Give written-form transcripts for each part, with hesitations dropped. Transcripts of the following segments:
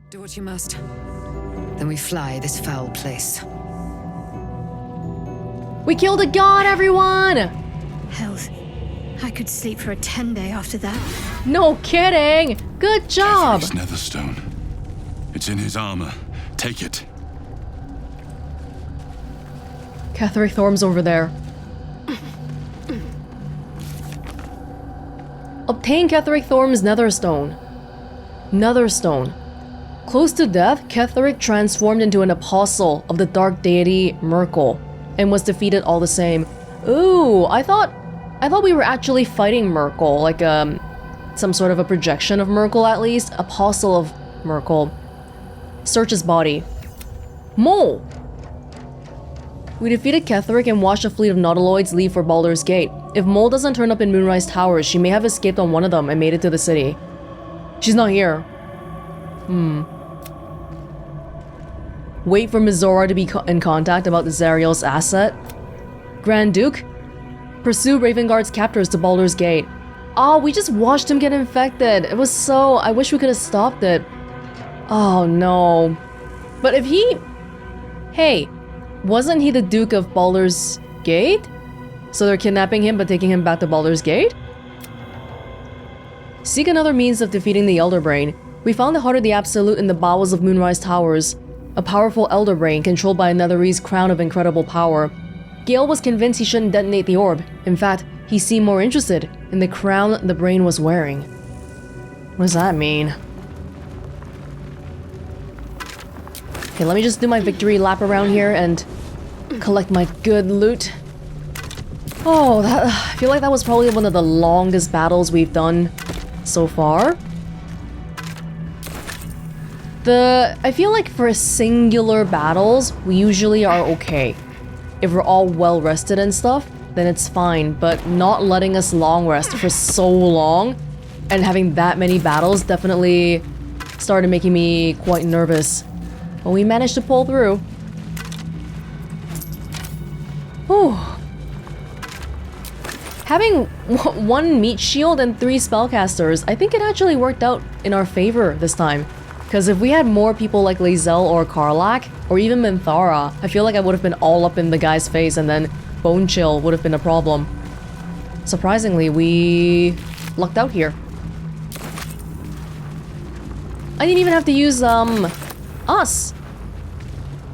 Do what you must. Then we fly this foul place. We killed a god, everyone! Hells. I could sleep for a 10-day after that. No kidding! Good job! Ketheric's netherstone. It's in his armor. Take it. Ketheric Thorm's over there. Obtain Ketheric Thorm's netherstone. Netherstone. Close to death, Ketheric transformed into an apostle of the dark deity Myrkul and was defeated all the same. Ooh, I thought we were actually fighting Myrkul, like some sort of a projection of Myrkul at least. Apostle of Myrkul. Search his body. Mole! We defeated Ketheric and watched a fleet of nautiloids leave for Baldur's Gate. If Mole doesn't turn up in Moonrise Towers, she may have escaped on one of them and made it to the city. She's not here. Wait for Mizora to be in contact about the Zariel's asset. Grand Duke? Pursue Ravenguard's captors to Baldur's Gate. Oh, we just watched him get infected. It was so... I wish we could have stopped it. Oh no. But if he... Hey, wasn't he the Duke of Baldur's Gate? So they're kidnapping him but taking him back to Baldur's Gate? Seek another means of defeating the Elder Brain. We found the Heart of the Absolute in the bowels of Moonrise Towers. A powerful Elder Brain controlled by a Netherese crown of incredible power. Gale was convinced he shouldn't detonate the orb. In fact, he seemed more interested in the crown the brain was wearing. What does that mean? Okay, let me just do my victory lap around here and collect my good loot. Oh, I feel like that was probably one of the longest battles we've done so far. I feel like for singular battles, we usually are okay. If we're all well rested and stuff, then it's fine, but not letting us long rest for so long and having that many battles definitely started making me quite nervous. But we managed to pull through. Whew. Having one meat shield and 3 spellcasters, I think it actually worked out in our favor this time. Because if we had more people like Lae'zel or Karlach, or even Minthara, I feel like I would have been all up in the guy's face and then Bone Chill would have been a problem. Surprisingly, we lucked out here. I didn't even have to use, us.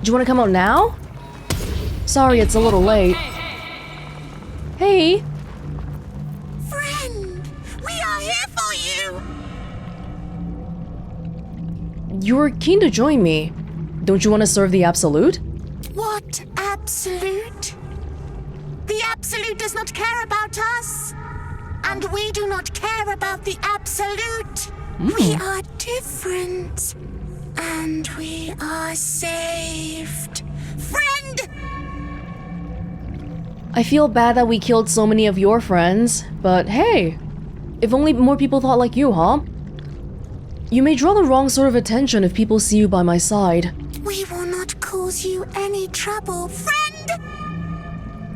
Do you want to come out now? Sorry, it's a little late. Hey. Friend, we are here for you. You were keen to join me. Don't you want to serve the Absolute? What Absolute? The Absolute does not care about us. And we do not care about the Absolute. We are different. And we are saved. Friend! I feel bad that we killed so many of your friends, but hey, if only more people thought like you, huh? You may draw the wrong sort of attention if people see you by my side. We will not cause you any trouble, friend!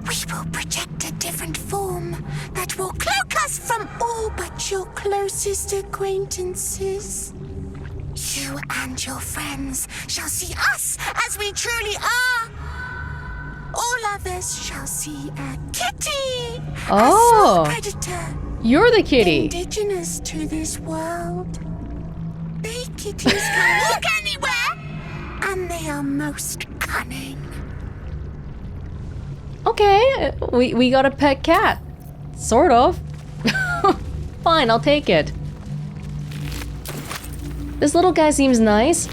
We will project a different form that will cloak us from all but your closest acquaintances. You and your friends shall see us as we truly are. All others shall see a kitty, a small predator. You're the kitty. Indigenous to this world. They kitties can walk anywhere, and they are most cunning. Okay, we got a pet cat. Sort of. Fine, I'll take it. This little guy seems nice.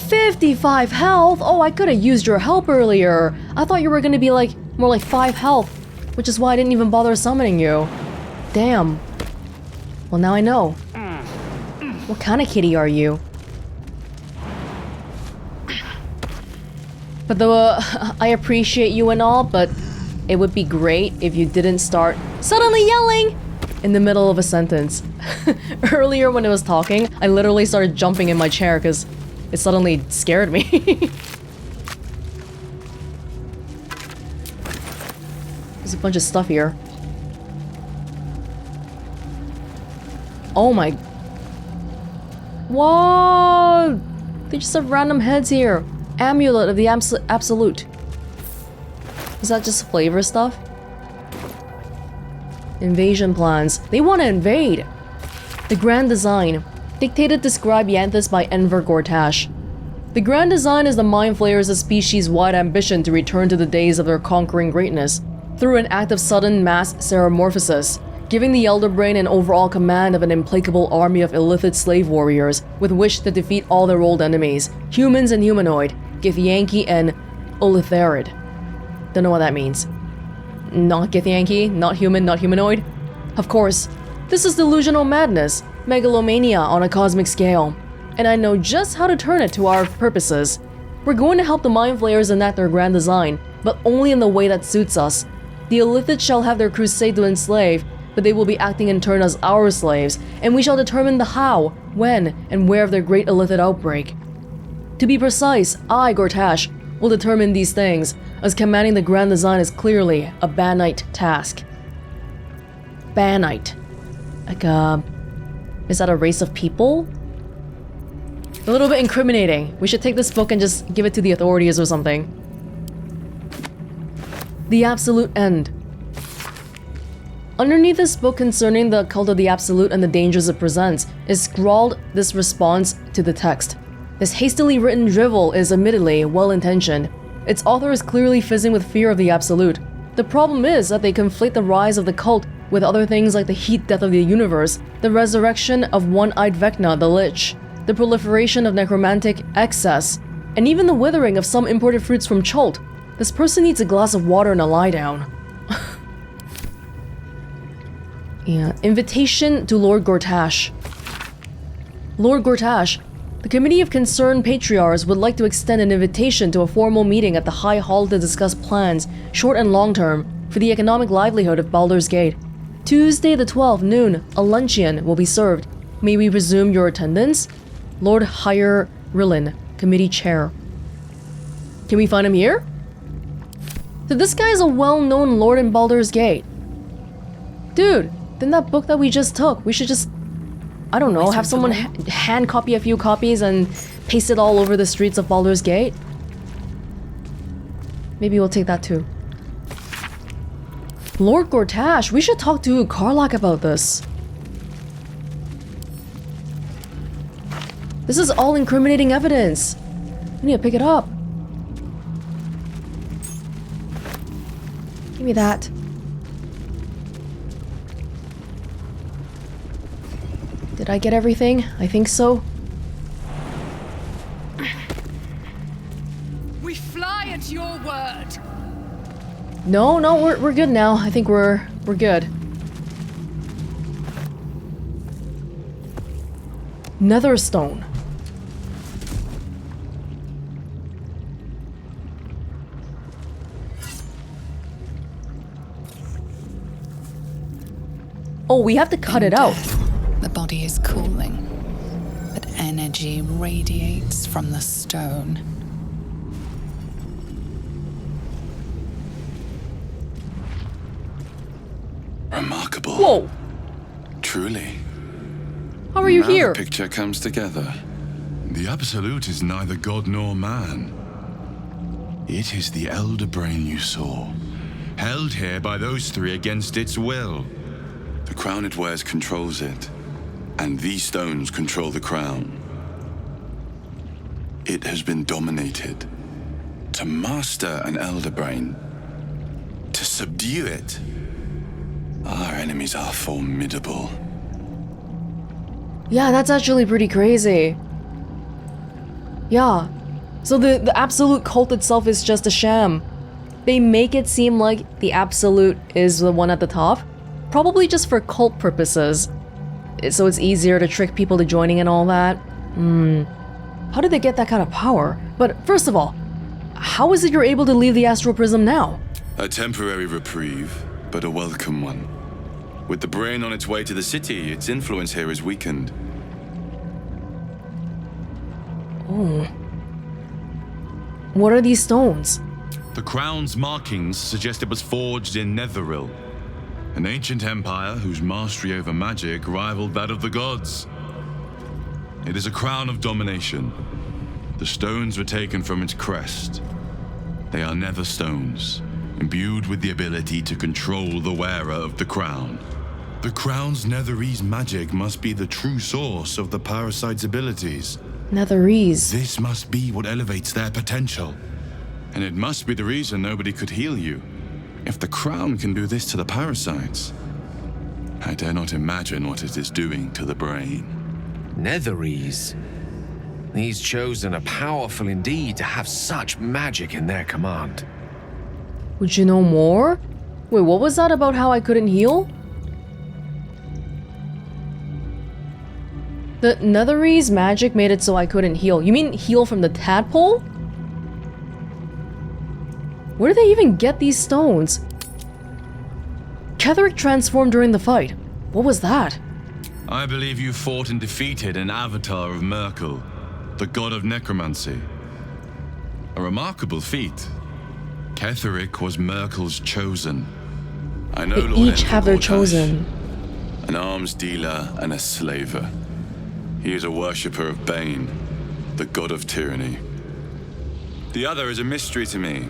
55 health? Oh, I could have used your help earlier. I thought you were gonna be like, more like 5 health, which is why I didn't even bother summoning you. Damn. Well, now I know. What kind of kitty are you? But I appreciate you and all, but it would be great if you didn't start suddenly yelling in the middle of a sentence. Earlier when it was talking, I literally started jumping in my chair because it suddenly scared me. There's a bunch of stuff here. Oh my... What? They just have random heads here. Amulet of the Absolute. Is that just flavor stuff? Invasion plans. They want to invade. The Grand Design. Dictated to scribe Yanthus by Enver Gortash. The Grand Design is the Mind Flayers' species-wide ambition to return to the days of their conquering greatness through an act of sudden mass seramorphosis, giving the Elder Brain an overall command of an implacable army of illithid slave warriors with which to defeat all their old enemies, humans and humanoid, Githyanki and Olitharid. Don't know what that means. Not Githyanki, not human, not humanoid? Of course, this is delusional madness, megalomania on a cosmic scale, and I know just how to turn it to our purposes. We're going to help the Mind Flayers enact their grand design, but only in the way that suits us. The Illithid shall have their crusade to enslave, but they will be acting in turn as our slaves, and we shall determine the how, when, and where of their great Illithid outbreak. To be precise, I, Gortash, will determine these things, as commanding the grand design is clearly a Banite task. Banite. Like, is that a race of people? A little bit incriminating. We should take this book and just give it to the authorities or something. The Absolute End. Underneath this book concerning the cult of the Absolute and the dangers it presents is scrawled this response to the text. This hastily written drivel is admittedly well-intentioned. Its author is clearly fizzing with fear of the Absolute. The problem is that they conflate the rise of the cult with other things like the heat death of the universe, the resurrection of one-eyed Vecna, the Lich, the proliferation of necromantic excess, and even the withering of some imported fruits from Chult. This person needs a glass of water and a lie down. Yeah. Invitation to Lord Gortash. Lord Gortash, the Committee of Concerned Patriarchs would like to extend an invitation to a formal meeting at the High Hall to discuss plans, short and long term, for the economic livelihood of Baldur's Gate. Tuesday the 12th, noon, a luncheon will be served. May we presume your attendance? Lord Higher Rilin, Committee Chair. Can we find him here? So this guy is a well-known lord in Baldur's Gate. Dude, then that book that we just took, we should just, I don't know, have someone hand copy a few copies and paste it all over the streets of Baldur's Gate. Maybe we'll take that too. Lord Gortash, we should talk to Cullagh about this. This is all incriminating evidence. We need to pick it up. Give me that. Did I get everything? I think so. We fly at your word. No, we're good now. I think we're good. Netherstone. Oh, we have to cut it out. The body is cooling, but energy radiates from the stone. Remarkable. Whoa! Truly. How are you Now here? The picture comes together. The Absolute is neither god nor man. It is the Elder Brain you saw, held here by those three against its will. The crown it wears controls it, and these stones control the crown. It has been dominated. To master an Elder Brain, to subdue it, our enemies are formidable. Yeah, that's actually pretty crazy. Yeah. So the Absolute cult itself is just a sham. They make it seem like the Absolute is the one at the top, probably just for cult purposes. So it's easier to trick people to joining and all that. How did they get that kind of power? But first of all, how is it you're able to leave the Astral Prism now? A temporary reprieve, but a welcome one. With the brain on its way to the city, its influence here is weakened. Oh. What are these stones? The crown's markings suggest it was forged in Netheril, an ancient empire whose mastery over magic rivaled that of the gods. It is a crown of domination. The stones were taken from its crest. They are netherstones, imbued with the ability to control the wearer of the crown. The crown's netherese magic must be the true source of the parasite's abilities. Netherese. This must be what elevates their potential. And it must be the reason nobody could heal you. If the crown can do this to the parasites, I dare not imagine what it is doing to the brain. Netherese. These chosen are powerful indeed to have such magic in their command. Would you know more? Wait, what was that about how I couldn't heal? The Netherese magic made it so I couldn't heal. You mean heal from the tadpole? Where did they even get these stones? Ketheric transformed during the fight. What was that? I believe you fought and defeated an avatar of Merkel, the god of necromancy. A remarkable feat. Ketheric was Merkel's chosen. I know They Lord each have their Engelborg chosen. an arms dealer and a slaver. He is a worshipper of Bane, the god of tyranny. The other is a mystery to me,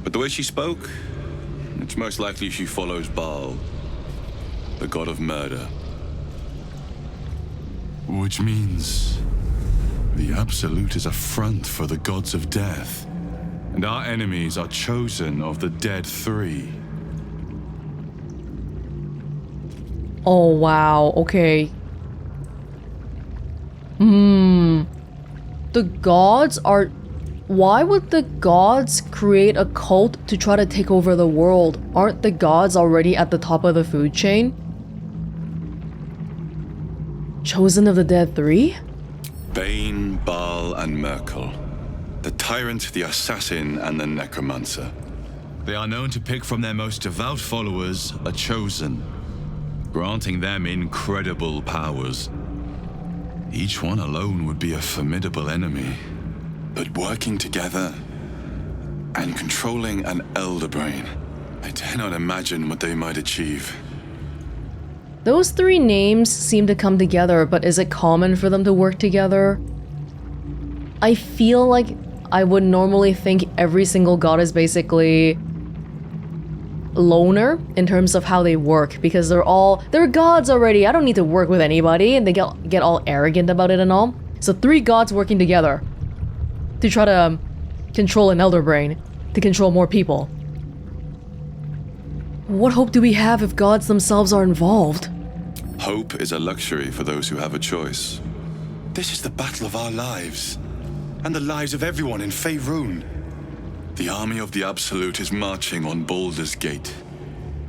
but the way she spoke, it's most likely she follows Baal, the god of murder. Which means the Absolute is a front for the gods of death, and our enemies are chosen of the dead three. Oh wow, okay. The gods are... Why would the gods create a cult to try to take over the world? Aren't the gods already at the top of the food chain? Chosen of the dead three? Bane, Baal, and Merkel. The tyrant, the assassin, and the necromancer. They are known to pick from their most devout followers a chosen, granting them incredible powers. Each one alone would be a formidable enemy, but working together and controlling an elder brain, I dare not imagine what they might achieve. Those three names seem to come together, but is it common for them to work together? I feel like I would normally think every single god is basically loner in terms of how they work, because they're gods already. I don't need to work with anybody, and they get all arrogant about it and all. So three gods working together to try to control an elder brain, to control more people. What hope do we have if gods themselves are involved? Hope is a luxury for those who have a choice. This is the battle of our lives, and the lives of everyone in Faerun. The army of the Absolute is marching on Baldur's Gate.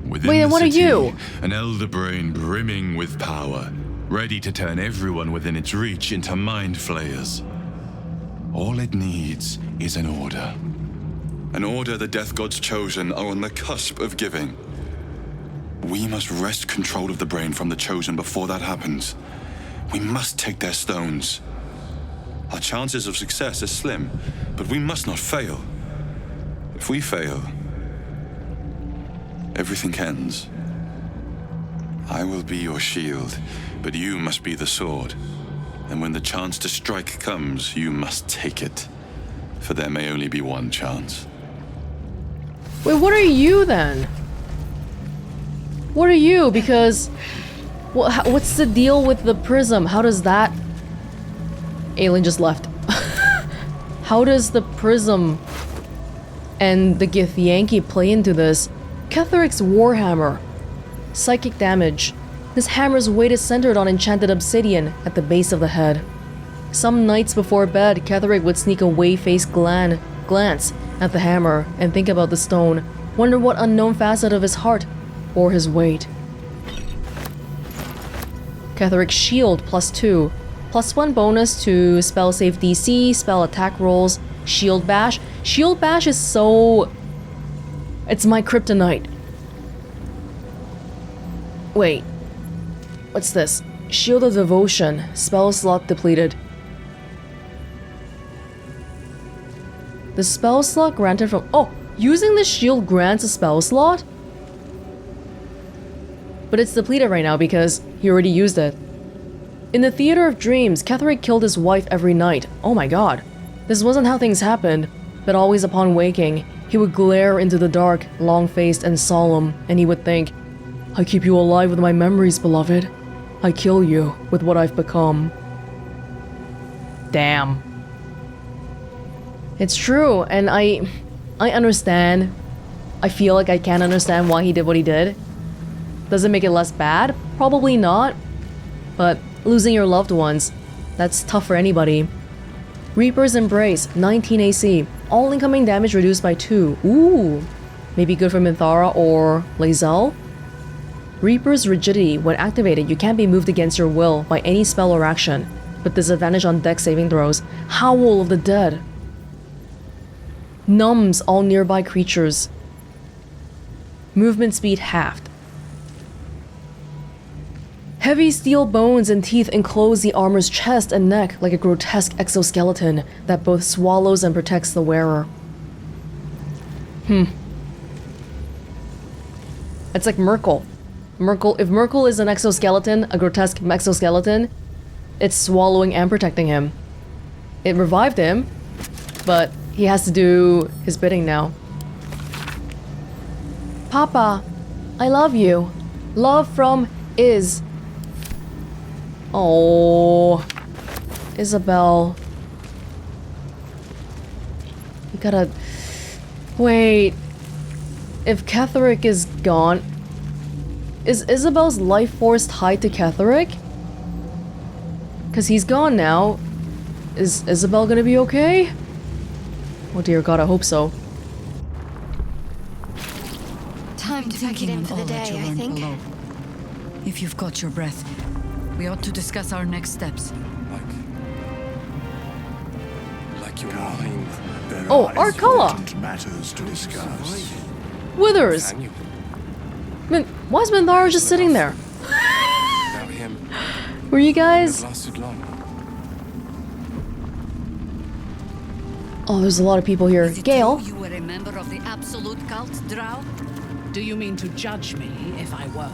Within Wait, the what are city, you? An elder brain brimming with power, ready to turn everyone within its reach into mind flayers. All it needs is an order. An order the Death God's chosen are on the cusp of giving. We must wrest control of the brain from the chosen before that happens. We must take their stones. Our chances of success are slim, but we must not fail. If we fail, everything ends. I will be your shield, but you must be the sword. And when the chance to strike comes, you must take it. For there may only be one chance. Wait, what are you then? What are you? Because... what's the deal with the prism? How does that... Aylin just left. How does the prism and the Githyanki play into this? Ketheric's Warhammer. Psychic damage. This hammer's weight is centered on enchanted obsidian at the base of the head. Some nights before bed, Ketheric would sneak a whey-faced glance at the hammer and think about the stone, wonder what unknown facet of his heart bore his weight. Ketheric's shield +2, +1 bonus to spell save DC, spell attack rolls, shield bash. Shield bash is so... it's my kryptonite. Wait. What's this? Shield of Devotion. Spell slot depleted. The spell slot granted from... oh! Using the shield grants a spell slot? But it's depleted right now because he already used it. In the Theater of Dreams, Ketheric killed his wife every night. Oh my god. This wasn't how things happened, but always upon waking, he would glare into the dark, long-faced and solemn, and he would think, I keep you alive with my memories, beloved. I kill you with what I've become. Damn. It's true, and I understand. I feel like I can understand why he did what he did. Does it make it less bad? Probably not. But losing your loved ones, that's tough for anybody. Reaper's Embrace, 19 AC. All incoming damage reduced by 2. Ooh. Maybe good for Minthara or Lae'zel. Reaper's Rigidity. When activated, you can't be moved against your will by any spell or action, but disadvantage on dex saving throws. Howl of the Dead. Numbs all nearby creatures. Movement speed halved. Heavy steel bones and teeth enclose the armor's chest and neck like a grotesque exoskeleton that both swallows and protects the wearer. It's like Merkel. If Merkel is an exoskeleton, a grotesque exoskeleton, it's swallowing and protecting him. It revived him, but he has to do his bidding now. Papa, I love you. Love from Is. Oh, Isobel. You gotta... Wait. If Ketheric is gone... Is Isobel's life force tied to Ketheric? Because he's gone now. Is Isobel gonna be okay? Oh dear god, I hope so. Time to pack it in for the day, I think. Below. If you've got your breath, we ought to discuss our next steps. Like your mind. Oh, Art Cullagh! Matters to discuss. Withers! Why is Minthara just sitting there? Without him, Were you guys? lasted long. Oh, there's a lot of people here. Gale? You were a member of the Absolute Cult, Drow? Do you mean to judge me if I were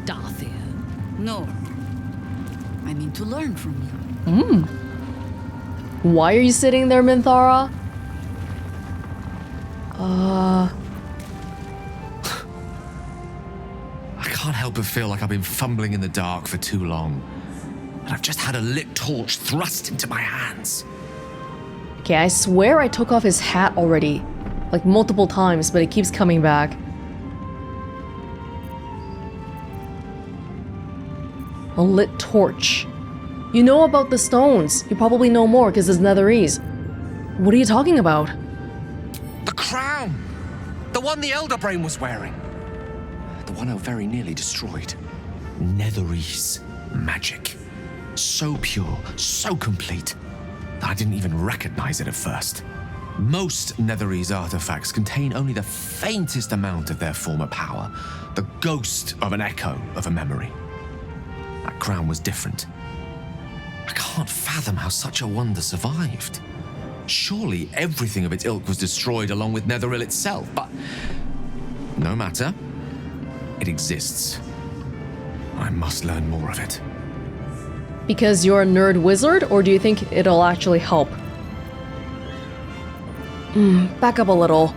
Darthir? No. I mean to learn from you. Why are you sitting there, Minthara? I can't help but feel like I've been fumbling in the dark for too long. And I've just had a lit torch thrust into my hands. Okay, I swear I took off his hat already. Like multiple times, but it keeps coming back. A lit torch. You know about the stones. You probably know more because it's Netherese. What are you talking about? The crown! The one the Elder Brain was wearing. The one I very nearly destroyed. Netherese magic. So pure, so complete, that I didn't even recognize it at first. Most Netherese artifacts contain only the faintest amount of their former power, the ghost of an echo of a memory. That crown was different. I can't fathom how such a wonder survived. Surely everything of its ilk was destroyed along with Netheril itself, but no matter. It exists. I must learn more of it. Because you're a nerd wizard, or do you think it'll actually help? Back up a little.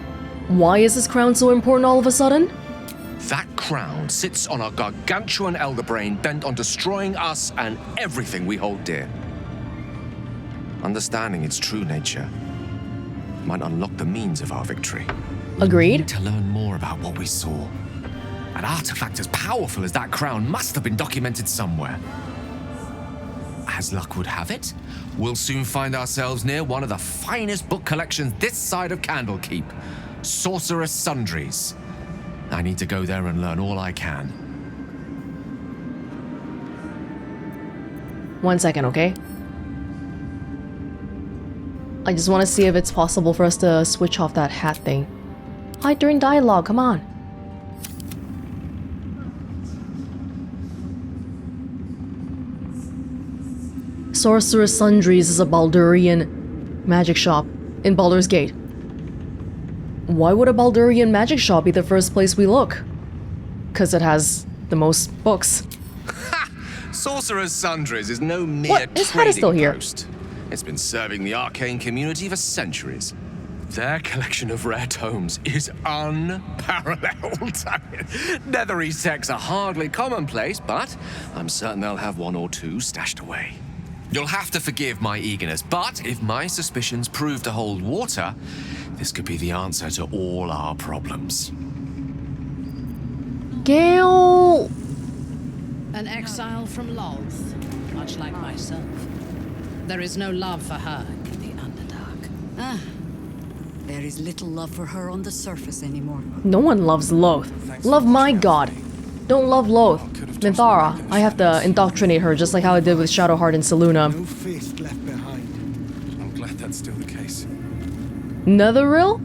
Why is this crown so important all of a sudden? That crown sits on a gargantuan elder brain bent on destroying us and everything we hold dear. Understanding its true nature might unlock the means of our victory. Agreed. We need to learn more about what we saw. An artifact as powerful as that crown must have been documented somewhere. As luck would have it, we'll soon find ourselves near one of the finest book collections this side of Candlekeep, Sorceress Sundries. I need to go there and learn all I can. 1 second, okay? I just want to see if it's possible for us to switch off that hat thing. Hide during dialogue, come on. Sorceress Sundries is a Baldurian magic shop in Baldur's Gate. Why would a Baldurian magic shop be the first place we look? Because it has the most books. Ha! Sorcerer's Sundries is no mere What? His hat is still trading here. post. It's been serving the arcane community for centuries. Their collection of rare tomes is unparalleled. Netherese texts are hardly commonplace, but I'm certain they'll have one or two stashed away. You'll have to forgive my eagerness, but if my suspicions prove to hold water, this could be the answer to all our problems. Gale! An exile from Loth, much like myself. There is no love for her in the Underdark. Ah, there is little love for her on the surface anymore. No one loves Loth. Love my god. Don't love Loth. Minthara, I have to indoctrinate her just like how I did with Shadowheart and Selûne. No faith left behind. I'm glad that's still the case. Netheril?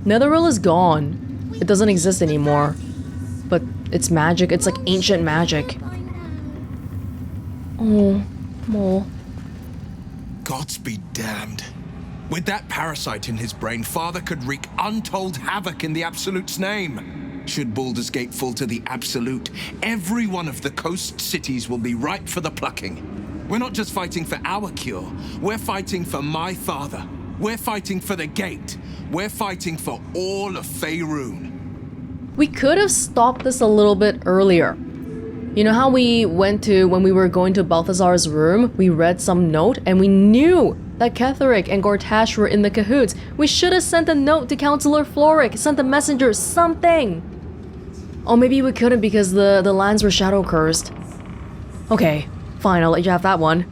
Netheril is gone. It doesn't exist anymore. But it's magic. It's like ancient magic. Oh. Gods be damned. With that parasite in his brain, Father could wreak untold havoc in the Absolute's name. Should Baldur's Gate fall to the Absolute, every one of the coast cities will be ripe for the plucking. We're not just fighting for our cure, we're fighting for my father. We're fighting for the Gate. We're fighting for all of Faerûn. We could have stopped this a little bit earlier. You know how when we were going to Balthazar's room, we read some note and we knew that Ketheric and Gortash were in the cahoots. We should have sent a note to Councillor Floric, sent a messenger, something. Oh, maybe we couldn't because the lands were shadow cursed. Okay, fine, I'll let you have that one.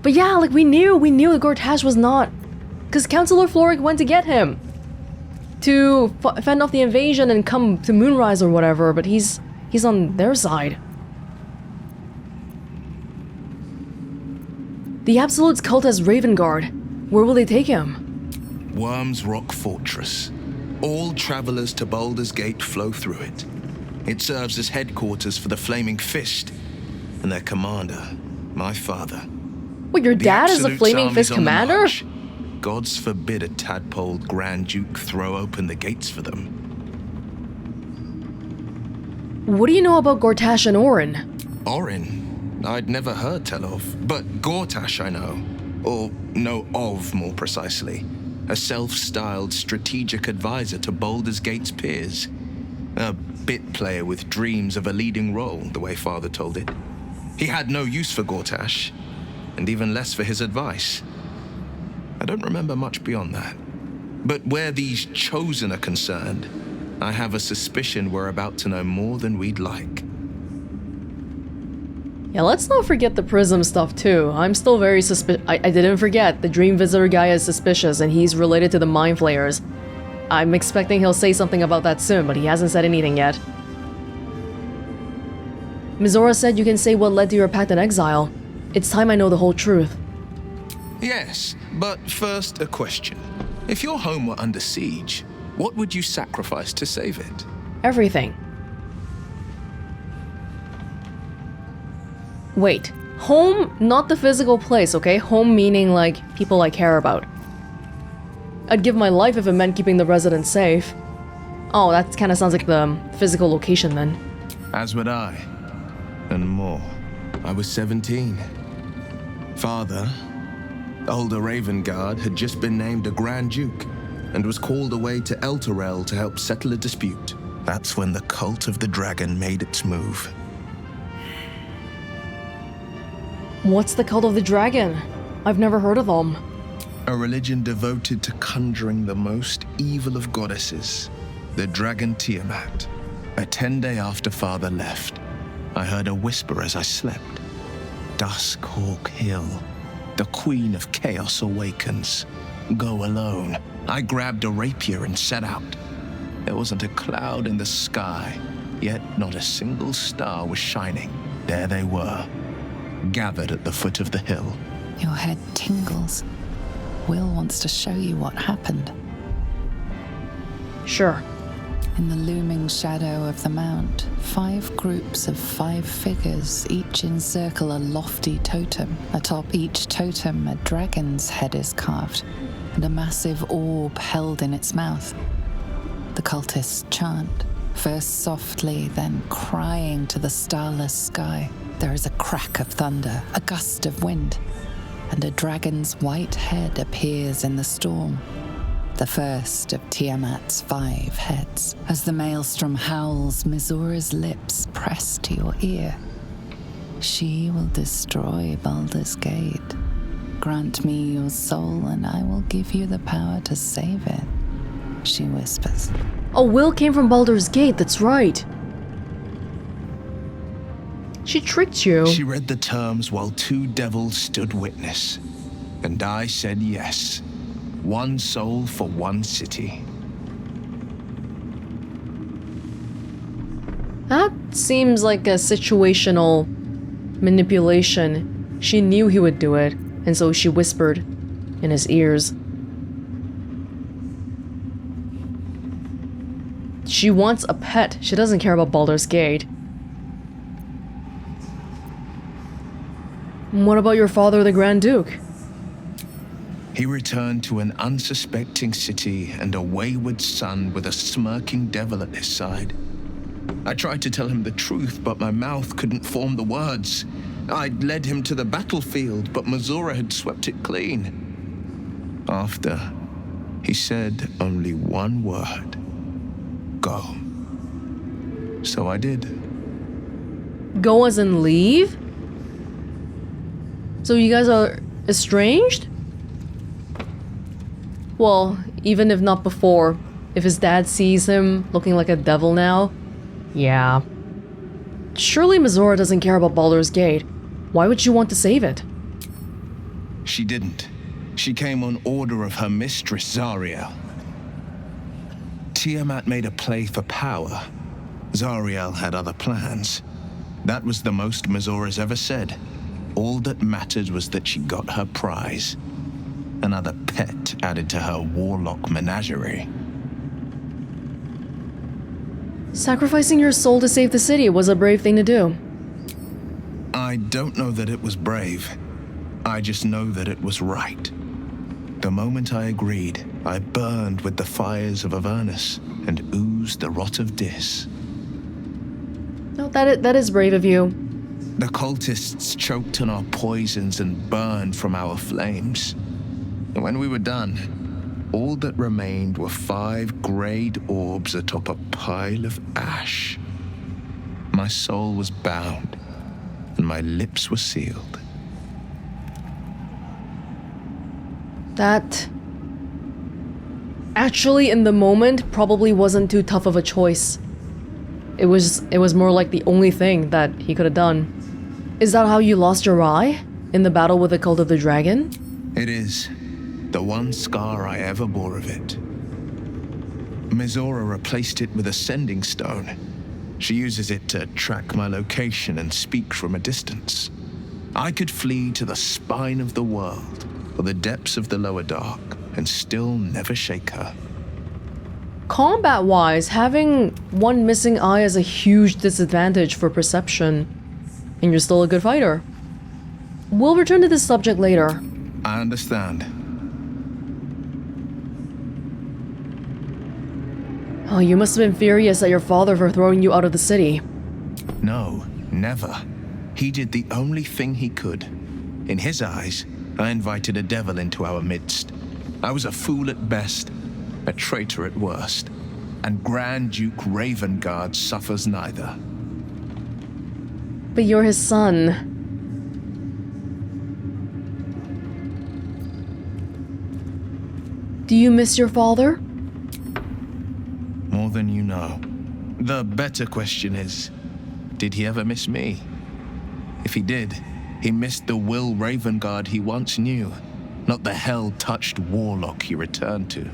But yeah, like we knew that Gortash was not, because Councillor Floric went to get him to fend off the invasion and come to Moonrise or whatever, but he's on their side. The Absolute's cult has Ravengard. Where will they take him? Worm's Rock Fortress. All travelers to Baldur's Gate flow through it. It serves as headquarters for the Flaming Fist and their commander, my father. What, your The dad is the Absolute's Flaming armies Fist on the commander? march. Gods forbid a tadpoled Grand Duke throw open the gates for them. What do you know about Gortash and Orin? Orin? I'd never heard tell of, but Gortash I know. Or know of, more precisely. A self-styled strategic advisor to Baldur's Gate's peers. A bit player with dreams of a leading role, the way Father told it. He had no use for Gortash, and even less for his advice. I don't remember much beyond that. But where these Chosen are concerned, I have a suspicion we're about to know more than we'd like. Yeah, let's not forget the Prism stuff too. I'm still very suspicious. I didn't forget, the Dream Visitor guy is suspicious and he's related to the Mind Flayers. I'm expecting he'll say something about that soon, but he hasn't said anything yet. Mizora said you can say what led to your pact in exile. It's time I know the whole truth. Yes, but first a question. If your home were under siege, what would you sacrifice to save it? Everything. Wait, home, not the physical place, okay? Home meaning like people I care about. I'd give my life if it meant keeping the residents safe. Oh, that kind of sounds like the physical location then. As would I. And more. I was 17. Father, older Ravengard, had just been named a Grand Duke and was called away to Elturel to help settle a dispute. That's when the cult of the dragon made its move. What's the cult of the dragon? I've never heard of them. A religion devoted to conjuring the most evil of goddesses, the dragon Tiamat. A 10-day after Father left, I heard a whisper as I slept. Duskhawk Hill, the Queen of Chaos awakens. Go alone. I grabbed a rapier and set out. There wasn't a cloud in the sky, yet not a single star was shining. There they were, gathered at the foot of the hill. Your head tingles. Wyll wants to show you what happened. Sure. In the looming shadow of the mount, 5 groups of 5 figures each encircle a lofty totem. Atop each totem, a dragon's head is carved, and a massive orb held in its mouth. The cultists chant, first softly, then crying to the starless sky. there is a crack of thunder, a gust of wind, and a dragon's white head appears in the storm. The first of Tiamat's 5 heads. As the maelstrom howls, Minthara's lips press to your ear. She will destroy Baldur's Gate. Grant me your soul and I will give you the power to save it, she whispers. Oh, Wyll came from Baldur's Gate, that's right. She tricked you. She read the terms while 2 devils stood witness. And I said yes. 1 soul for 1 city. That seems like a situational manipulation. She knew he would do it, and so she whispered in his ears. She wants a pet. She doesn't care about Baldur's Gate. What about your father, the Grand Duke? He returned to an unsuspecting city and a wayward son with a smirking devil at his side. I tried to tell him the truth, but my mouth couldn't form the words. I'd led him to the battlefield, but Minthara had swept it clean. After, he said only 1 word. Go. So I did. Go as in leave? So you guys are estranged? Well, even if not before, if his dad sees him looking like a devil now, yeah. Surely Minthara doesn't care about Baldur's Gate. Why would she want to save it? She didn't. She came on order of her mistress, Zariel. Tiamat made a play for power. Zariel had other plans. That was the most Minthara's ever said. All that mattered was that she got her prize. Another pet added to her warlock menagerie. Sacrificing your soul to save the city was a brave thing to do. I don't know that it was brave. I just know that it was right. The moment I agreed, I burned with the fires of Avernus and oozed the rot of Dis. No, that is brave of you. The cultists choked on our poisons and burned from our flames. And when we were done, all that remained were 5 greyed orbs atop a pile of ash. My soul was bound, and my lips were sealed. That actually, in the moment, probably wasn't too tough of a choice. It was more like the only thing that he could have done. Is that how you lost your eye? In the battle with the Cult of the Dragon? It is. The one scar I ever bore of it. Minthara replaced it with a sending stone. She uses it to track my location and speak from a distance. I could flee to the spine of the world, or the depths of the lower dark, and still never shake her. Combat-wise, having one missing eye is a huge disadvantage for perception. And you're still a good fighter. We'll return to this subject later. I understand. Oh, you must have been furious at your father for throwing you out of the city. No, never. He did the only thing he could. In his eyes, I invited a devil into our midst. I was a fool at best, a traitor at worst, and Grand Duke Ravengard suffers neither. But you're his son. Do you miss your father? More than you know. The better question is, did he ever miss me? If he did, he missed the Wyll Ravengard he once knew, not the hell-touched warlock he returned to.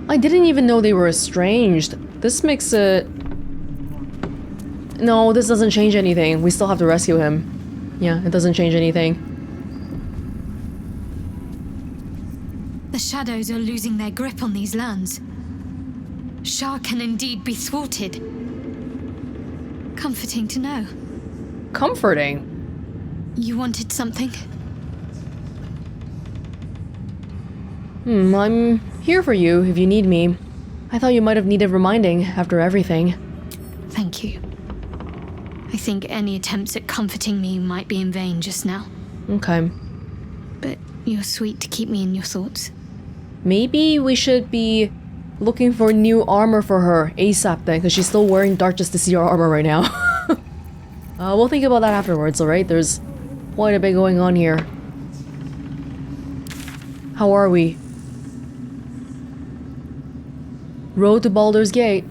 I didn't even know they were estranged. This makes it... No, this doesn't change anything. We still have to rescue him. Yeah, it doesn't change anything. The shadows are losing their grip on these lands. Shah can indeed be thwarted. Comforting to know. Comforting? You wanted something? I'm here for you if you need me. I thought you might have needed reminding after everything. Thank you. I think any attempts at comforting me might be in vain just now. Okay. But you're sweet to keep me in your thoughts. Maybe we should be looking for new armor for her ASAP then, because she's still wearing dark just to see her armor right now. We'll think about that afterwards, alright? There's quite a bit going on here. How are we? Road to Baldur's Gate.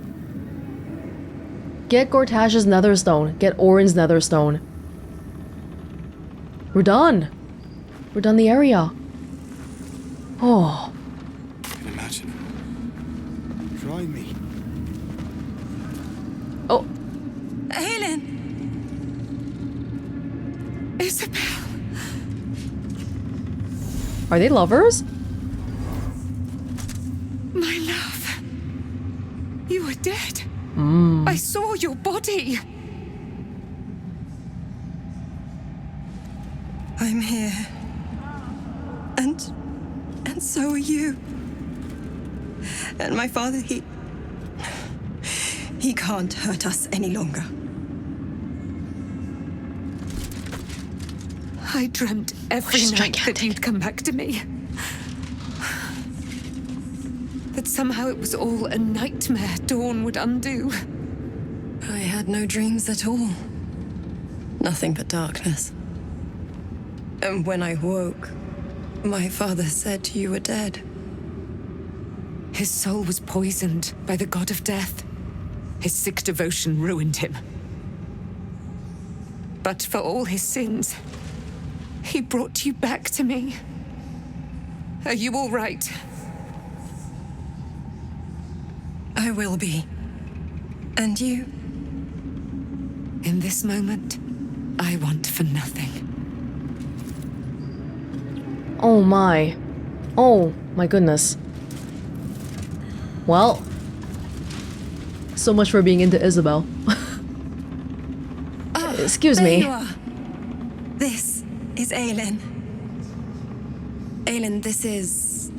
Get Gortash's netherstone. Get Orin's netherstone. We're done. We're done the area. Oh. Can imagine. Try me. Oh. Aylin! Isobel! Are they lovers? My love. You were dead. I saw your body. I'm here. And so are you. And my father, he can't hurt us any longer. I dreamt every night that you'd come back to me. That somehow it was all a nightmare Dawn would undo. I had no dreams at all. Nothing but darkness. And when I woke, my father said you were dead. His soul was poisoned by the god of death. His sick devotion ruined him. But for all his sins, he brought you back to me. Are you all right? I will be. And you? In this moment, I want for nothing. Oh my. Oh my goodness. Well. So much for being into Isobel. Excuse me. There you are. This is Aylin. Aylin, this is...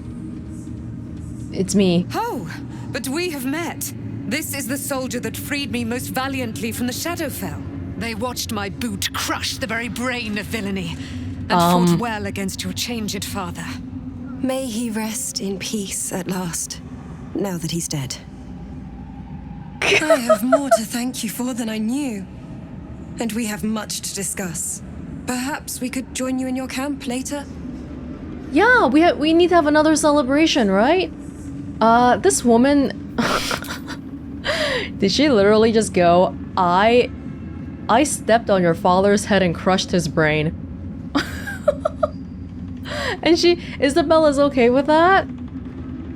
It's me. Oh, but we have met. This is the soldier that freed me most valiantly from the Shadowfell. They watched my boot crush the very brain of villainy, and fought well against your changed father. May he rest in peace at last, now that he's dead. I have more to thank you for than I knew. And we have much to discuss. Perhaps we could join you in your camp later? Yeah, we need to have another celebration, right? This woman... Did she literally just go, I stepped on your father's head and crushed his brain. And Isabella's okay with that?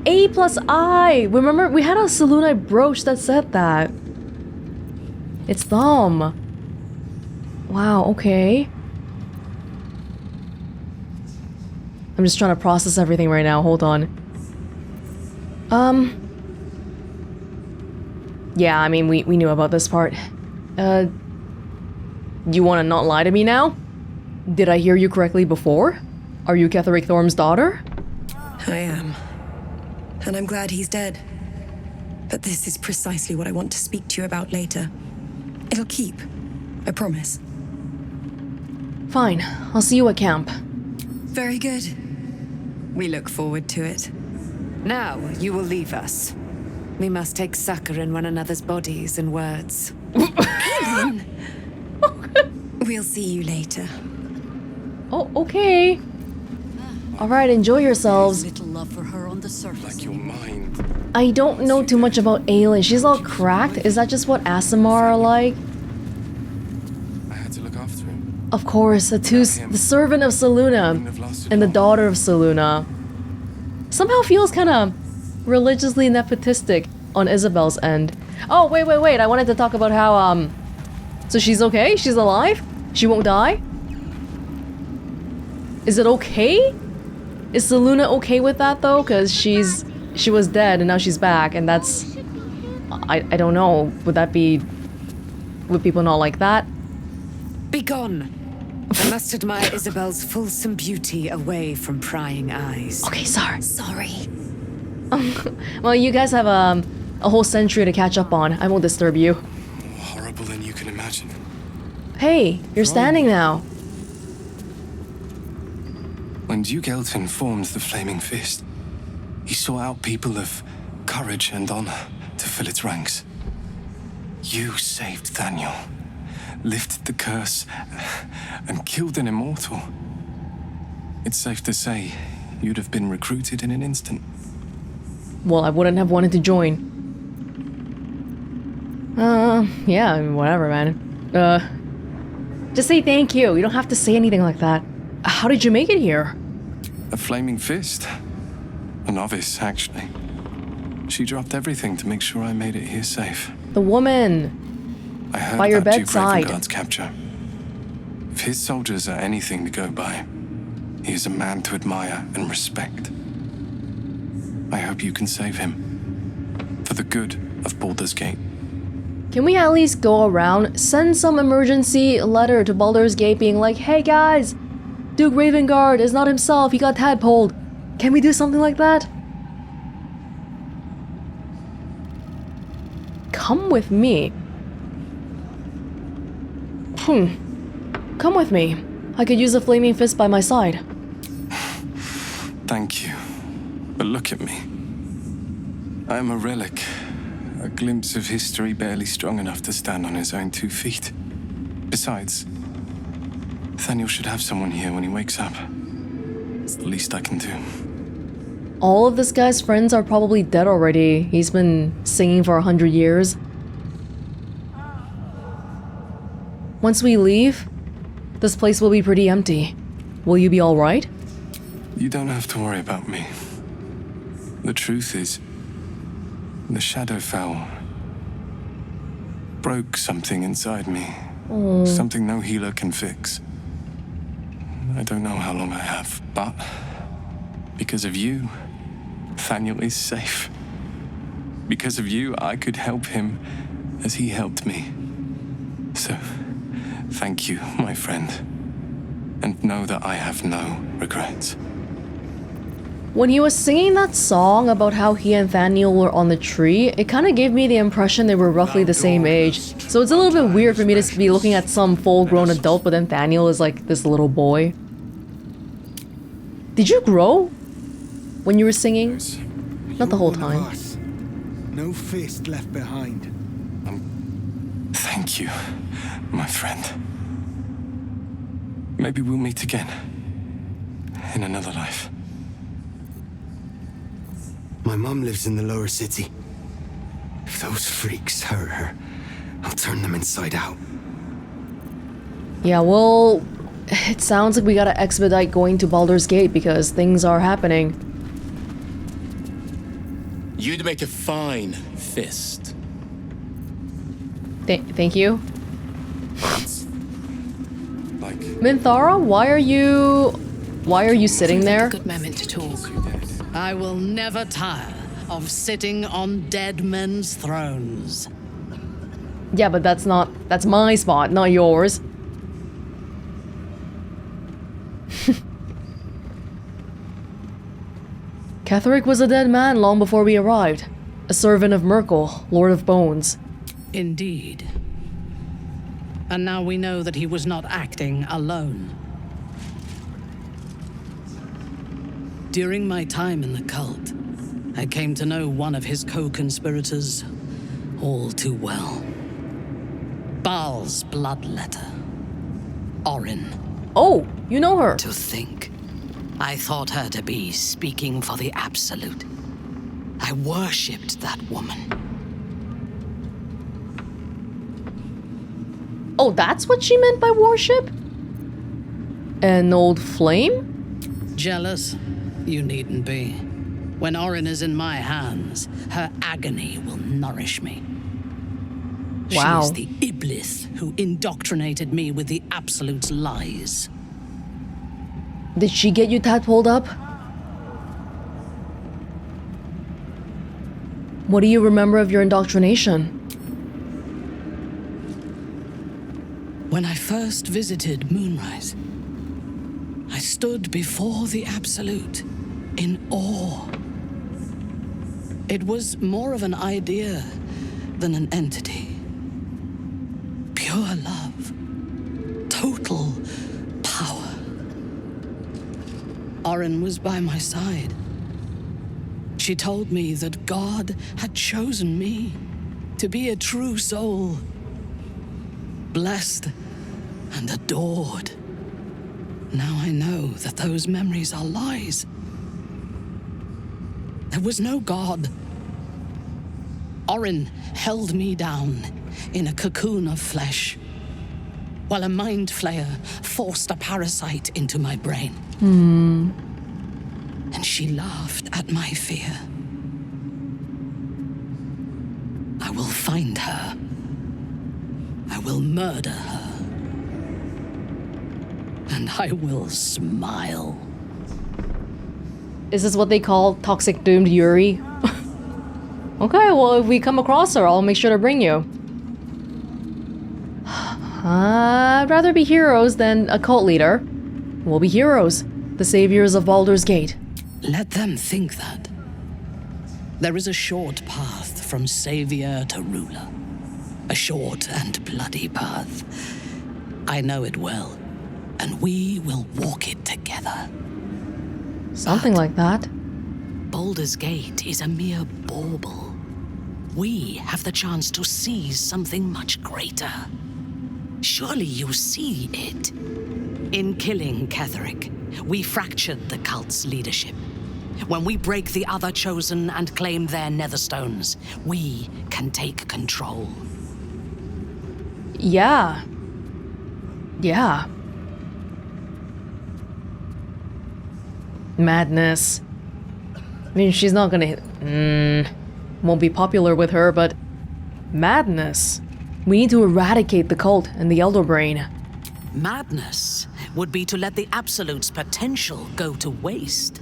A+I! Remember, we had a Selûnite brooch that said that. It's Thumb. Wow, okay. I'm just trying to process everything right now, hold on. Yeah, I mean, we knew about this part. You wanna not lie to me now? Did I hear you correctly before? Are you Ketheric Thorm's daughter? I am. And I'm glad he's dead. But this is precisely what I want to speak to you about later. It'll keep. I promise. Fine. I'll see you at camp. Very good. We look forward to it. Now you will leave us. We must take succor in one another's bodies and words. Aylin! We'll see you later. Oh, okay. Alright, enjoy yourselves. Little love for her on the surface. Like your mind. I don't know too much about Aylin. She's all cracked. Is that just what Aasimar are like? I had to look after him. Of course, the servant of Selûne and the daughter of Selûne. Somehow feels kind of religiously nepotistic on Isabel's end. Oh, wait. I wanted to talk about how, so she's okay? She's alive? She won't die? Is it okay? Is Selûne okay with that, though? Because she was dead and now she's back, and that's... I don't know. Would people not like that? Begone! I must admire Isabel's fulsome beauty away from prying eyes. Okay, sorry. Sorry. Well, you guys have a whole century to catch up on. I won't disturb you. More horrible than you can imagine. Hey, you're standing now. When Duke Elton formed the Flaming Fist, he sought out people of courage and honor to fill its ranks. You saved Daniel, lifted the curse, and killed an immortal. It's safe to say you'd have been recruited in an instant. Well, I wouldn't have wanted to join. Yeah, I mean, whatever, man. Just say thank you. You don't have to say anything like that. How did you make it here? A Flaming Fist. A novice, actually. She dropped everything to make sure I made it here safe. The woman. I heard by your about Duke bedside. Ravengard's capture. If his soldiers are anything to go by, he is a man to admire and respect. I hope you can save him. For the good of Baldur's Gate. Can we at least go around, send some emergency letter to Baldur's Gate being like, hey guys, Duke Ravengard is not himself, he got tadpoled. Can we do something like that? Come with me. Come with me. I could use a Flaming Fist by my side. Thank you. But look at me. I am a relic. A glimpse of history barely strong enough to stand on his own 2 feet. Besides, Nathaniel should have someone here when he wakes up. It's the least I can do. All of this guy's friends are probably dead already. He's been singing for 100 years. Once we leave, this place will be pretty empty. Will you be alright? You don't have to worry about me. The truth is, the Shadowfell broke something inside me. Something no healer can fix. I don't know how long I have, but because of you, Nathaniel is safe. Because of you, I could help him as he helped me. So, thank you, my friend. And know that I have no regrets. When he was singing that song about how he and Nathaniel were on the tree, it kind of gave me the impression they were roughly the same age. So it's a little bit weird for me to be looking at some full-grown adult, but then Nathaniel is like this little boy. Did you grow when you were singing? Not the whole time. No fist left behind. Thank you, my friend. Maybe we'll meet again. In another life. My mom lives in the lower city. If those freaks hurt her, I'll turn them inside out. Yeah, well, it sounds like we gotta expedite going to Baldur's Gate because things are happening. You'd make a fine fist. Thank you. Like Minthara, why are you sitting there? A good moment to talk. I will never tire of sitting on dead men's thrones. Yeah, but that's my spot, not yours. Ketheric was a dead man long before we arrived. A servant of Merkel, Lord of Bones. Indeed. And now we know that he was not acting alone. During my time in the cult, I came to know one of his co-conspirators all too well. Baal's bloodletter. Orin. Oh, you know her. To think, I thought her to be speaking for the Absolute. I worshipped that woman. Oh, that's what she meant by worship? An old flame? Jealous? You needn't be. When Orin is in my hands, her agony will nourish me. Wow. She is the Iblis who indoctrinated me with the Absolute's lies. Did she get you tadpoled up? What do you remember of your indoctrination? When I first visited Moonrise, I stood before the Absolute in awe. It was more of an idea than an entity. Pure love, Orin was by my side. She told me that God had chosen me to be a true soul, blessed and adored. Now I know that those memories are lies. There was no God. Orin held me down in a cocoon of flesh, while a mind flayer forced a parasite into my brain. And she laughed at my fear. I will find her. I will murder her. And I will smile. Is this what they call toxic doomed Yuri? Okay, well, if we come across her, I'll make sure to bring you. I'd rather be heroes than a cult leader. We'll be heroes, the saviors of Baldur's Gate. Let them think that. There is a short path from savior to ruler. A short and bloody path. I know it well, and we will walk it together. Something like that. Baldur's Gate is a mere bauble. We have the chance to seize something much greater. Surely you see it. In killing Ketheric, we fractured the cult's leadership. When we break the other chosen and claim their netherstones, we can take control. Yeah. Madness. I mean, she's not gonna won't be popular with her, but madness. We need to eradicate the cult and the Elder Brain. Madness would be to let the Absolute's potential go to waste.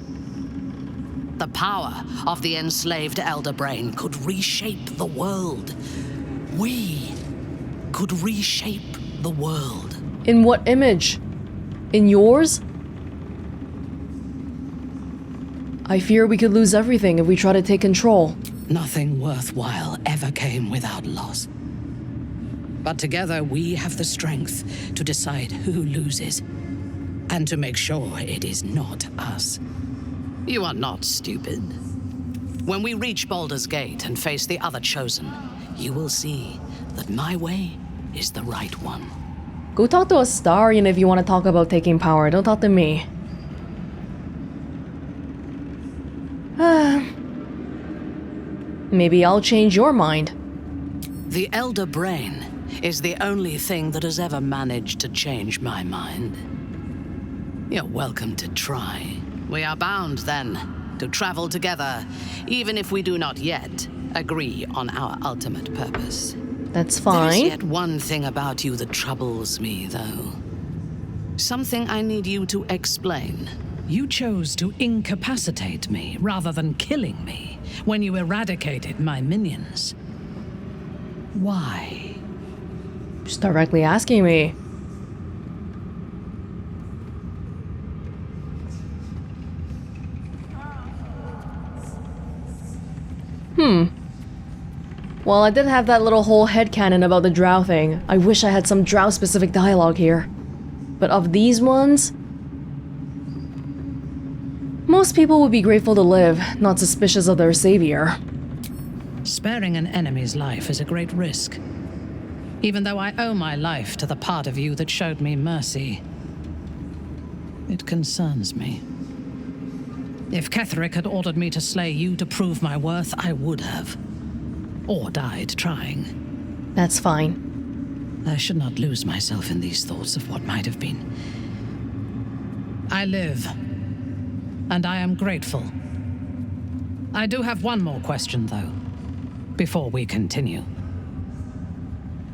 The power of the enslaved Elder Brain could reshape the world. We could reshape the world. In what image? In yours? I fear we could lose everything if we try to take control. Nothing worthwhile ever came without loss. But together we have the strength to decide who loses, and to make sure it is not us. You are not stupid. When we reach Baldur's Gate and face the other chosen, you will see that my way is the right one. Go talk to Astarion if you want to talk about taking power. Don't talk to me. Maybe I'll change your mind. The Elder Brain is the only thing that has ever managed to change my mind. You're welcome to try. We are bound, then, to travel together, even if we do not yet agree on our ultimate purpose. That's fine. There's yet one thing about you that troubles me, though. Something I need you to explain. You chose to incapacitate me rather than killing me when you eradicated my minions. Why? Just directly asking me. Well, I did have that little whole headcanon about the drow thing. I wish I had some drow-specific dialogue here. But of these ones, most people would be grateful to live, not suspicious of their savior. Sparing an enemy's life is a great risk. Even though I owe my life to the part of you that showed me mercy, it concerns me. If Ketheric had ordered me to slay you to prove my worth, I would have. Or died trying. That's fine. I should not lose myself in these thoughts of what might have been. I live, and I am grateful. I do have one more question, though, before we continue.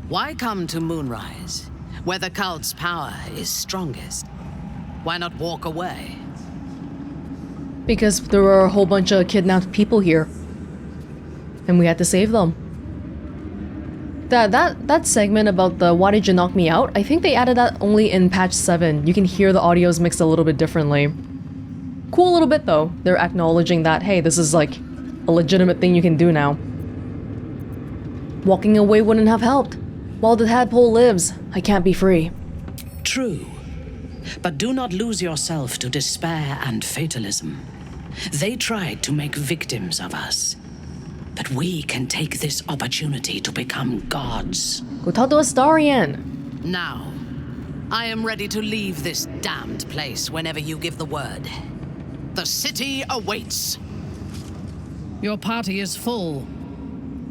Why come to Moonrise, where the cult's power is strongest? Why not walk away? Because there were a whole bunch of kidnapped people here. And we had to save them. That segment about the "why did you knock me out?" I think they added that only in patch 7. You can hear the audios mixed a little bit differently. Cool little bit though. They're acknowledging that, hey, this is like a legitimate thing you can do now. Walking away wouldn't have helped. While the tadpole lives, I can't be free. True. But do not lose yourself to despair and fatalism. They tried to make victims of us. But we can take this opportunity to become gods. Go talk to Astarion. Now, I am ready to leave this damned place whenever you give the word. The city awaits. Your party is full.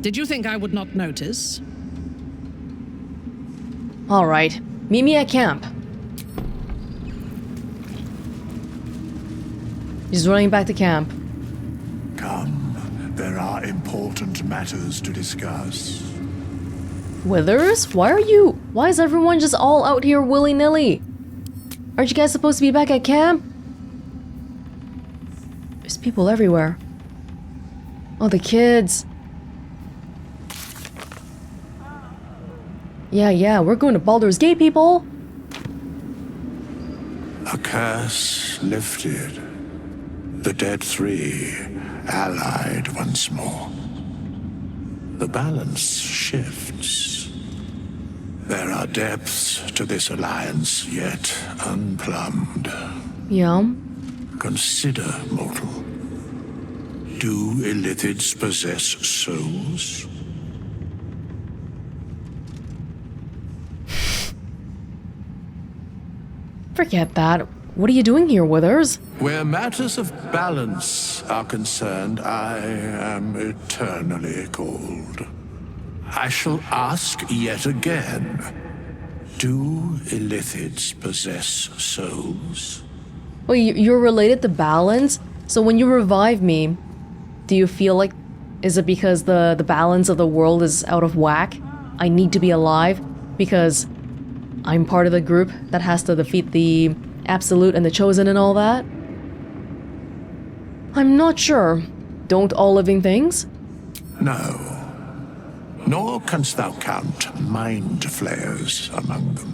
Did you think I would not notice? All right, meet me at camp. He's running back to camp. Come, there are important matters to discuss. Withers? Why is everyone just all out here willy-nilly? Aren't you guys supposed to be back at camp? There's people everywhere. Oh, the kids. Yeah, we're going to Baldur's Gate, people! A curse lifted. The dead three allied once more. The balance shifts. There are depths to this alliance yet unplumbed. Yeah. Consider, mortal. Do illithids possess souls? Forget that. What are you doing here, Withers? Where matters of balance are concerned, I am eternally cold. I shall ask yet again. Do illithids possess souls? Well, you're related to balance? So when you revive me, do you feel like... Is it because the balance of the world is out of whack? I need to be alive? Because I'm part of the group that has to defeat the Absolute and the Chosen and all that? I'm not sure. Don't all living things? No. Nor canst thou count mind flayers among them.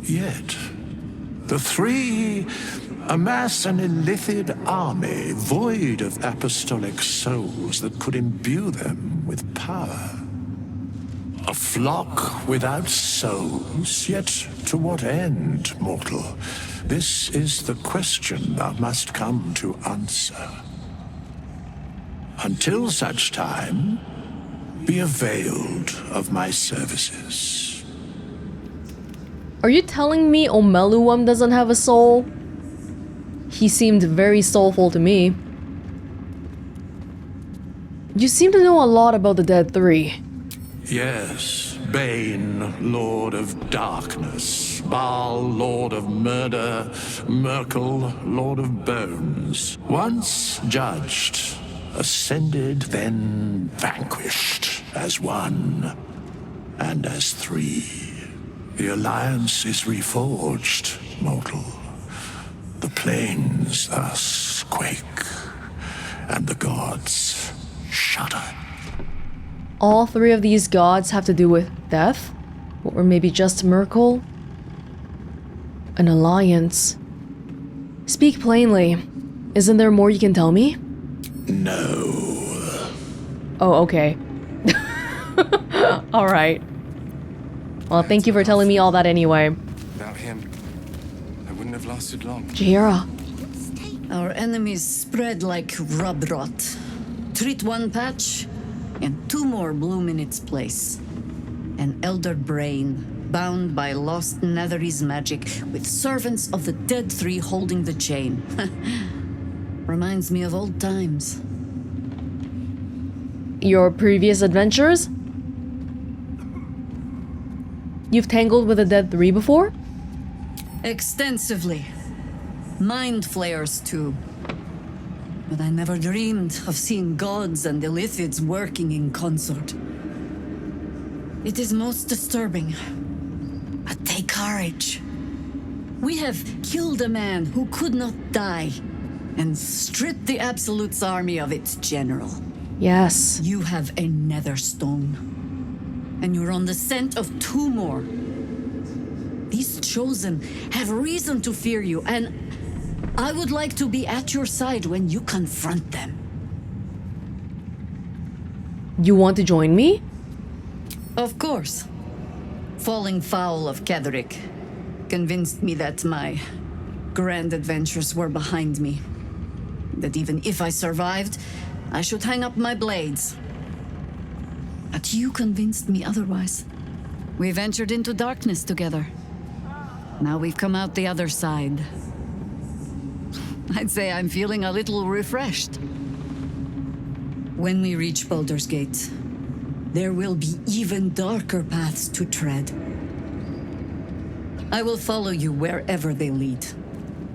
Yet, the three amass an illithid army void of apostolic souls that could imbue them with power. A flock without souls, yet to what end, mortal? This is the question thou must come to answer. Until such time, be availed of my services. Are you telling me Omeluum doesn't have a soul? He seemed very soulful to me. You seem to know a lot about the Dead Three. Yes, Bane, Lord of Darkness, Baal, Lord of Murder, Merkel, Lord of Bones. Once judged, ascended, then vanquished as one and as three. The alliance is reforged, mortal. The plains thus quake, and the gods shudder. All three of these gods have to do with death? Or maybe just Merkel? An alliance. Speak plainly. Isn't there more you can tell me? No. Oh, okay. Alright. Well, thank you for telling me all that anyway. Without him, I wouldn't have lasted long. Jaheira. Our enemies spread like rub rot. Treat one patch, and two more bloom in its place. An elder brain, bound by lost Netherese magic, with servants of the Dead Three holding the chain. Reminds me of old times. Your previous adventures? You've tangled with the Dead Three before? Extensively. Mind flayers, too. But I never dreamed of seeing gods and illithids working in concert. It is most disturbing. But take courage. We have killed a man who could not die, and stripped the Absolute's army of its general. Yes. You have a netherstone, and you're on the scent of two more. These Chosen have reason to fear you, and I would like to be at your side when you confront them. You want to join me? Of course. Falling foul of Ketheric, convinced me that my grand adventures were behind me. That even if I survived, I should hang up my blades. But you convinced me otherwise. We ventured into darkness together. Now we've come out the other side. I'd say I'm feeling a little refreshed. When we reach Baldur's Gate, there will be even darker paths to tread. I will follow you wherever they lead.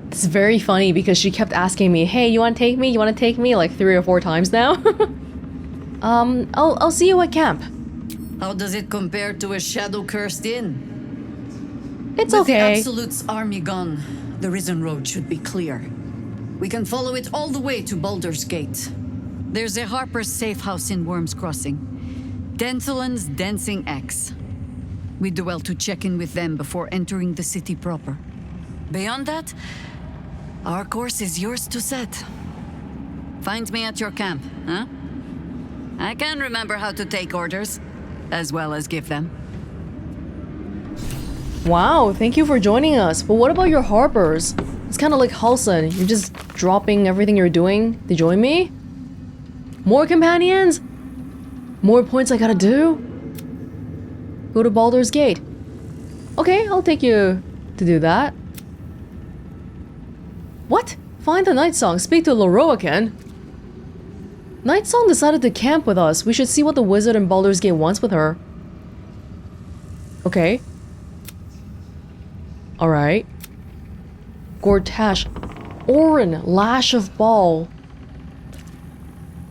It's very funny because she kept asking me, hey, you want to take me? You want to take me? Like 3 or 4 times now. I'll see you at camp. How does it compare to a shadow-cursed inn? It's With okay. the Absolute's army gone, the Risen Road should be clear. We can follow it all the way to Baldur's Gate. There's a Harper's safe house in Worm's Crossing. Denthalen's Dancing Axe. We do well to check in with them before entering the city proper. Beyond that, our course is yours to set. Find me at your camp, huh? I can remember how to take orders, as well as give them. Wow, thank you for joining us. But what about your Harpers? It's kind of like Halson. You're just dropping everything you're doing to join me? More companions? More points I gotta do? Go to Baldur's Gate. Okay, I'll take you to do that. What? Find the Night Song. Speak to Loroakan. Night Song decided to camp with us. We should see what the wizard in Baldur's Gate wants with her. Okay. Alright. Gortash. Orin, Lash of Ball.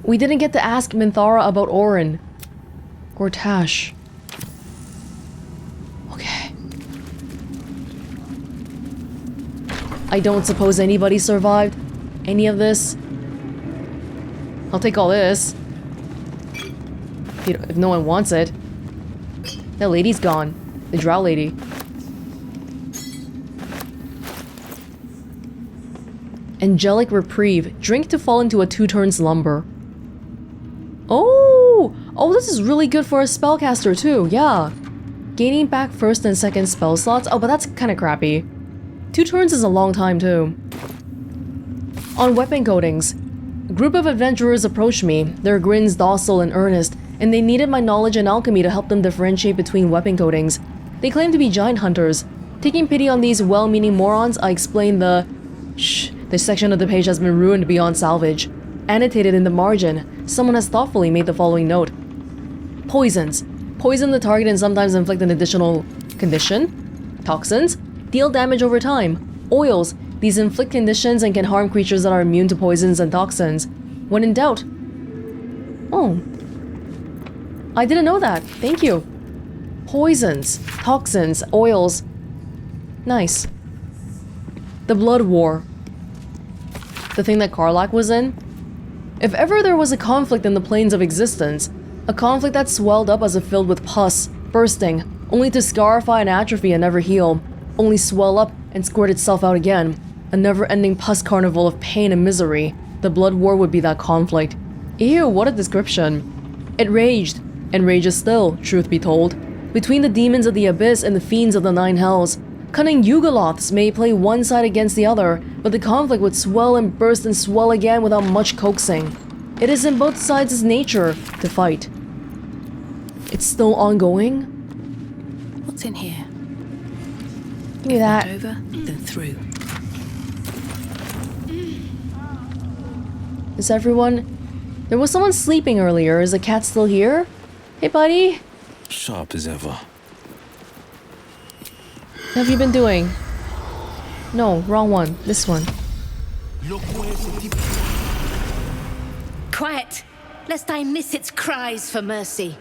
We didn't get to ask Minthara about Orin. Gortash. Okay. I don't suppose anybody survived any of this. I'll take all this. If no one wants it. That lady's gone. The drow lady. Angelic Reprieve. Drink to fall into a 2-turn slumber. Oh! Oh, this is really good for a spellcaster too, yeah. Gaining back first and second spell slots. Oh, but that's kind of crappy. 2 turns is a long time too. On weapon coatings. A group of adventurers approached me, their grins docile and earnest, and they needed my knowledge in alchemy to help them differentiate between weapon coatings. They claimed to be giant hunters. Taking pity on these well-meaning morons, I explained the... Shh, this section of the page has been ruined beyond salvage. Annotated in the margin, someone has thoughtfully made the following note. Poisons. Poison the target and sometimes inflict an additional condition. Toxins. Deal damage over time. Oils. These inflict conditions and can harm creatures that are immune to poisons and toxins. When in doubt. Oh. I didn't know that. Thank you. Poisons. Toxins. Oils. Nice. The Blood War. The thing that Karlach was in? If ever there was a conflict in the planes of existence, a conflict that swelled up as if filled with pus, bursting, only to scarify and atrophy and never heal, only swell up and squirt itself out again, a never-ending pus carnival of pain and misery, the Blood War would be that conflict. Ew, what a description. It raged, and rages still, truth be told, between the demons of the abyss and the fiends of the 9 hells. Cunning Yugoloths may play one side against the other, but the conflict would swell and burst and swell again without much coaxing. It is in both sides' nature to fight. It's still ongoing? What's in here? Give me that. Over, then through. Is everyone... There was someone sleeping earlier. Is the cat still here? Hey, buddy. Sharp as ever. What have you been doing? No, wrong one. This one. Quiet, lest I miss its cries for mercy.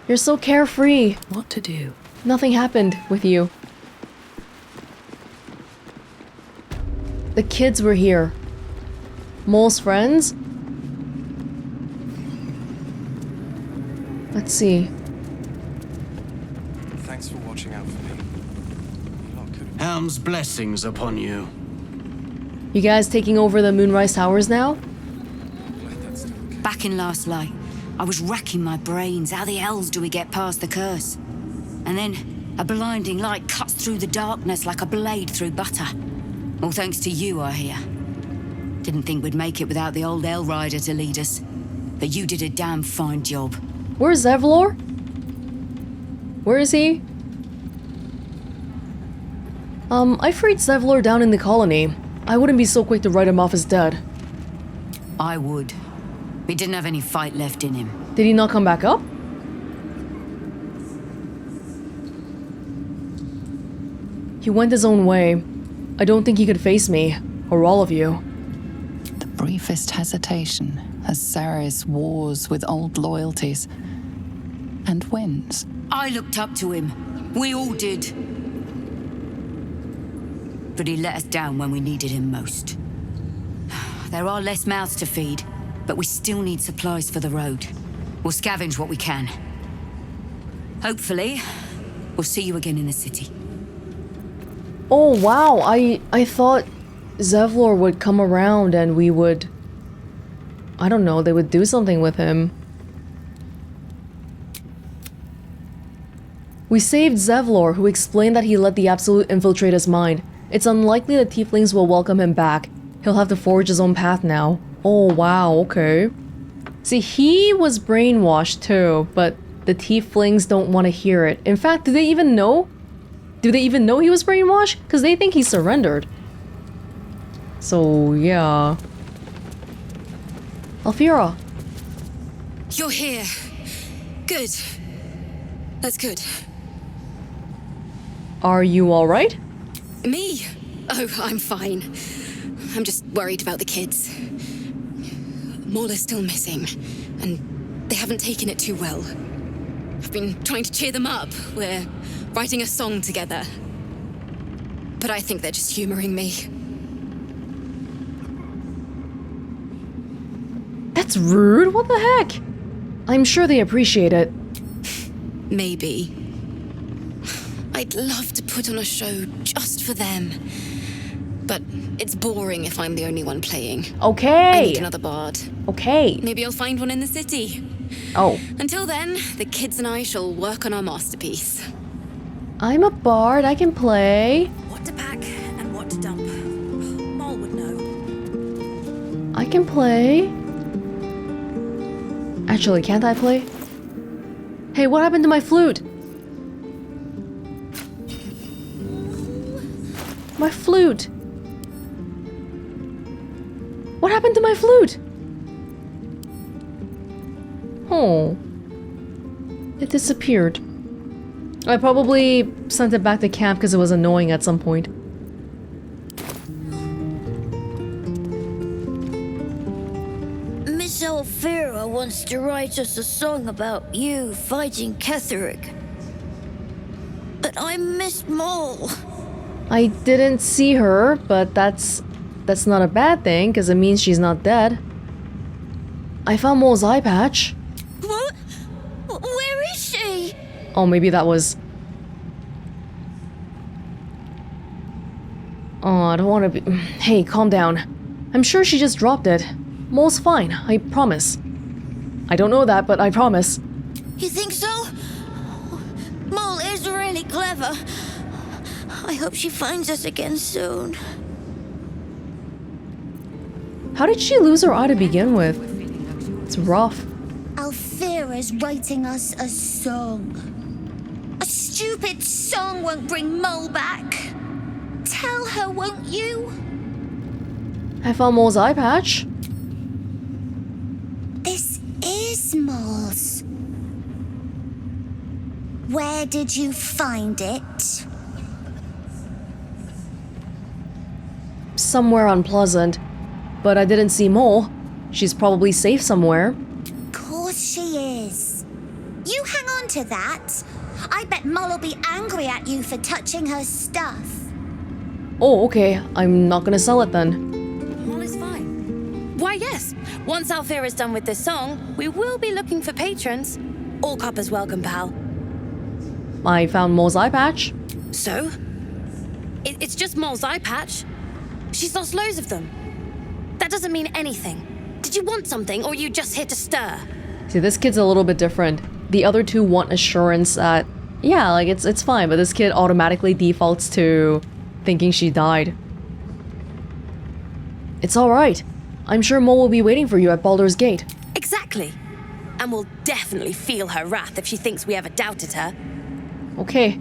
You're so carefree. What to do? Nothing happened with you. The kids were here. Mole's friends? Let's see. Thanks for watching out for me. Helm's blessings upon you. You guys taking over the Moonrise Towers now? Back in last light, I was racking my brains. How the hells do we get past the curse? And then A blinding light cuts through the darkness like a blade through butter. All thanks to you, I hear. Didn't think we'd make it without the old El Rider to lead us. But you did a damn fine job. Where's Zevlor? Where is he? I freed Zevlor down in the colony. I wouldn't be so quick to write him off as dead. I would. He didn't have any fight left in him. Did he not come back up? He went his own way. I don't think he could face me, or all of you. The briefest hesitation as Ceres wars with old loyalties and wins. I looked up to him. We all did. But he let us down when we needed him most. There are less mouths to feed, but we still need supplies for the road. We'll scavenge what we can. Hopefully, we'll see you again in the city. Oh wow, I thought Zevlor would come around and we would... I don't know, they would do something with him. We saved Zevlor, who explained that he let the Absolute infiltrate his mind. It's unlikely that tieflings will welcome him back. He'll have to forge his own path now. Oh wow, okay. See, he was brainwashed too, but the tieflings don't want to hear it. In fact, do they even know? Do they even know he was brainwashed? Because they think he surrendered. So, yeah. Alfira. You're here. Good. That's good. Are you alright? Me? Oh, I'm fine. I'm just worried about the kids. Maul is still missing, and they haven't taken it too well. I've been trying to cheer them up. We're writing a song together. But I think they're just humoring me. That's rude. What the heck? I'm sure they appreciate it. Maybe. I'd love to put on a show just for them. But it's boring if I'm the only one playing. Okay. I need another bard. Okay. Maybe I'll find one in the city. Oh. Until then, the kids and I shall work on our masterpiece. I'm a bard. I can play. What to pack and what to dump. Maul would know. I can play. Actually, can't I play? Hey, what happened to my flute? My flute. What happened to my flute? Oh. It disappeared. I probably sent it back to camp because it was annoying at some point. Miss Alfira wants to write us a song about you fighting Ketheric. But I missed Maul. I didn't see her, but that's not a bad thing because it means she's not dead. I found Maul's eye patch. What? Where is she? Oh, maybe that was... Oh, I don't want to be... Hey, calm down. I'm sure she just dropped it. Maul's fine, I promise. I don't know that, but I promise. You think so? Maul is really clever. I hope she finds us again soon. How did she lose her eye to begin with? It's rough. Alfira's writing us a song. A stupid song won't bring Maul back. Tell her, won't you? I found Maul's eye patch. This is Maul's. Where did you find it? Somewhere unpleasant. But I didn't see Maul. She's probably safe somewhere. Course she is. You hang on to that. I bet Maul will be angry at you for touching her stuff. Oh, okay. I'm not gonna sell it then. Maul is fine. Why, yes. Once Alfira is done with this song, we will be looking for patrons. All coppers welcome, pal. I found Maul's eye patch. So? It's just Maul's eye patch. She's lost loads of them. That doesn't mean anything. Did you want something, or are you just here to stir? See, this kid's a little bit different. The other two want assurance that Yeah, like, it's fine, but this kid automatically defaults to thinking she died. It's alright. I'm sure Mo will be waiting for you at Baldur's Gate. Exactly. And we'll definitely feel her wrath if she thinks we ever doubted her. Okay.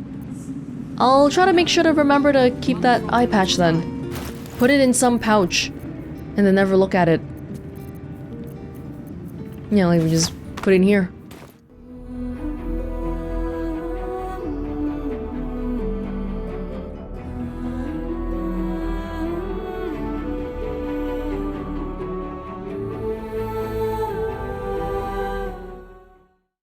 I'll try to make sure to remember to keep that eye patch then. Put it in some pouch. And then never look at it. Yeah, like we just put it in here.